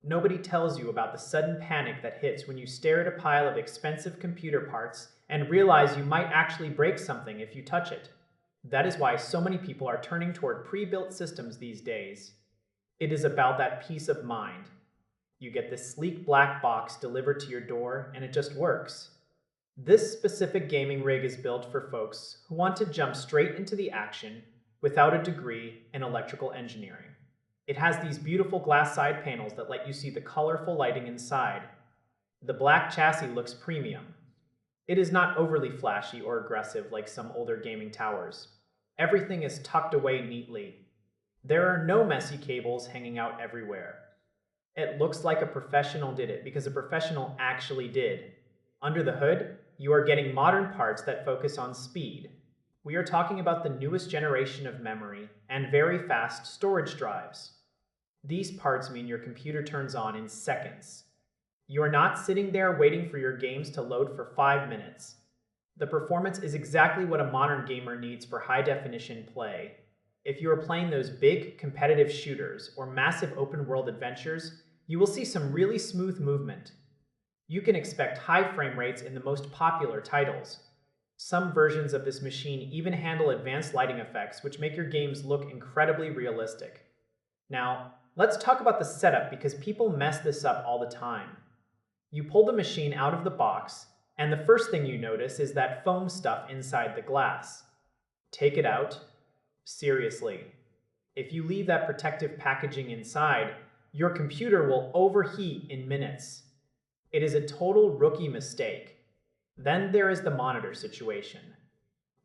Nobody tells you about the sudden panic that hits when you stare at a pile of expensive computer parts and realize you might actually break something if you touch it. That is why so many people are turning toward pre-built systems these days. It is about that peace of mind. You get this sleek black box delivered to your door and it just works. This specific gaming rig is built for folks who want to jump straight into the action without a degree in electrical engineering. It has these beautiful glass side panels that let you see the colorful lighting inside. The black chassis looks premium. It is not overly flashy or aggressive like some older gaming towers. Everything is tucked away neatly. There are no messy cables hanging out everywhere. It looks like a professional did it because a professional actually did. Under the hood, you are getting modern parts that focus on speed. We are talking about the newest generation of memory and very fast storage drives. These parts mean your computer turns on in seconds. You are not sitting there waiting for your games to load for 5 minutes. The performance is exactly what a modern gamer needs for high-definition play. If you are playing those big, competitive shooters or massive open-world adventures, you will see some really smooth movement. You can expect high frame rates in the most popular titles. Some versions of this machine even handle advanced lighting effects, which make your games look incredibly realistic. Now, let's talk about the setup because people mess this up all the time. You pull the machine out of the box, and the first thing you notice is that foam stuff inside the glass. Take it out. Seriously. If you leave that protective packaging inside, your computer will overheat in minutes. It is a total rookie mistake. Then there is the monitor situation.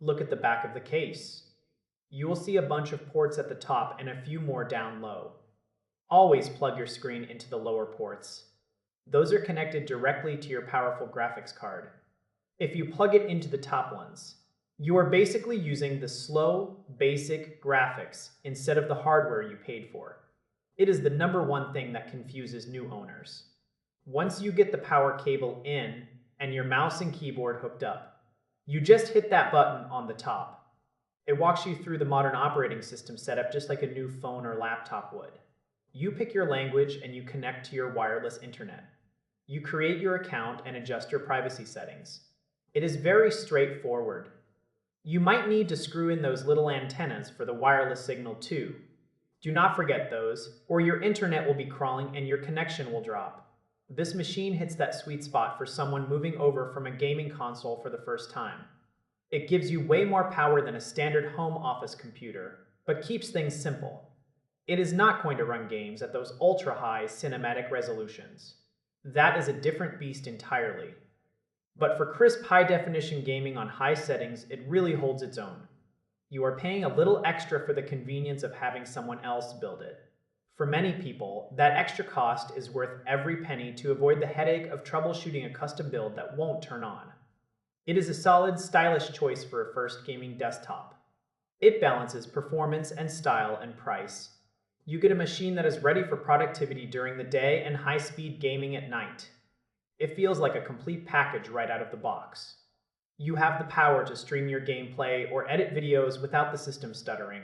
Look at the back of the case. You will see a bunch of ports at the top and a few more down low. Always plug your screen into the lower ports. Those are connected directly to your powerful graphics card. If you plug it into the top ones, you are basically using the slow, basic graphics instead of the hardware you paid for. It is the #1 thing that confuses new owners. Once you get the power cable in and your mouse and keyboard hooked up, you just hit that button on the top. It walks you through the modern operating system setup just like a new phone or laptop would. You pick your language and you connect to your wireless internet. You create your account and adjust your privacy settings. It is very straightforward. You might need to screw in those little antennas for the wireless signal too. Do not forget those, or your internet will be crawling and your connection will drop. This machine hits that sweet spot for someone moving over from a gaming console for the first time. It gives you way more power than a standard home office computer, but keeps things simple. It is not going to run games at those ultra-high cinematic resolutions. That is a different beast entirely. But for crisp high-definition gaming on high settings, it really holds its own. You are paying a little extra for the convenience of having someone else build it. For many people, that extra cost is worth every penny to avoid the headache of troubleshooting a custom build that won't turn on. It is a solid, stylish choice for a first gaming desktop. It balances performance and style and price. You get a machine that is ready for productivity during the day and high-speed gaming at night. It feels like a complete package right out of the box. You have the power to stream your gameplay or edit videos without the system stuttering.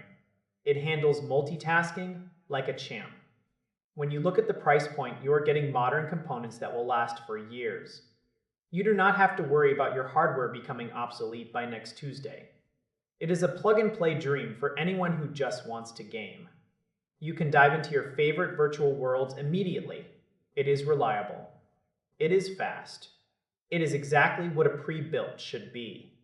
It handles multitasking like a champ. When you look at the price point, you are getting modern components that will last for years. You do not have to worry about your hardware becoming obsolete by next Tuesday. It is a plug-and-play dream for anyone who just wants to game. You can dive into your favorite virtual worlds immediately. It is reliable. It is fast. It is exactly what a pre-built should be.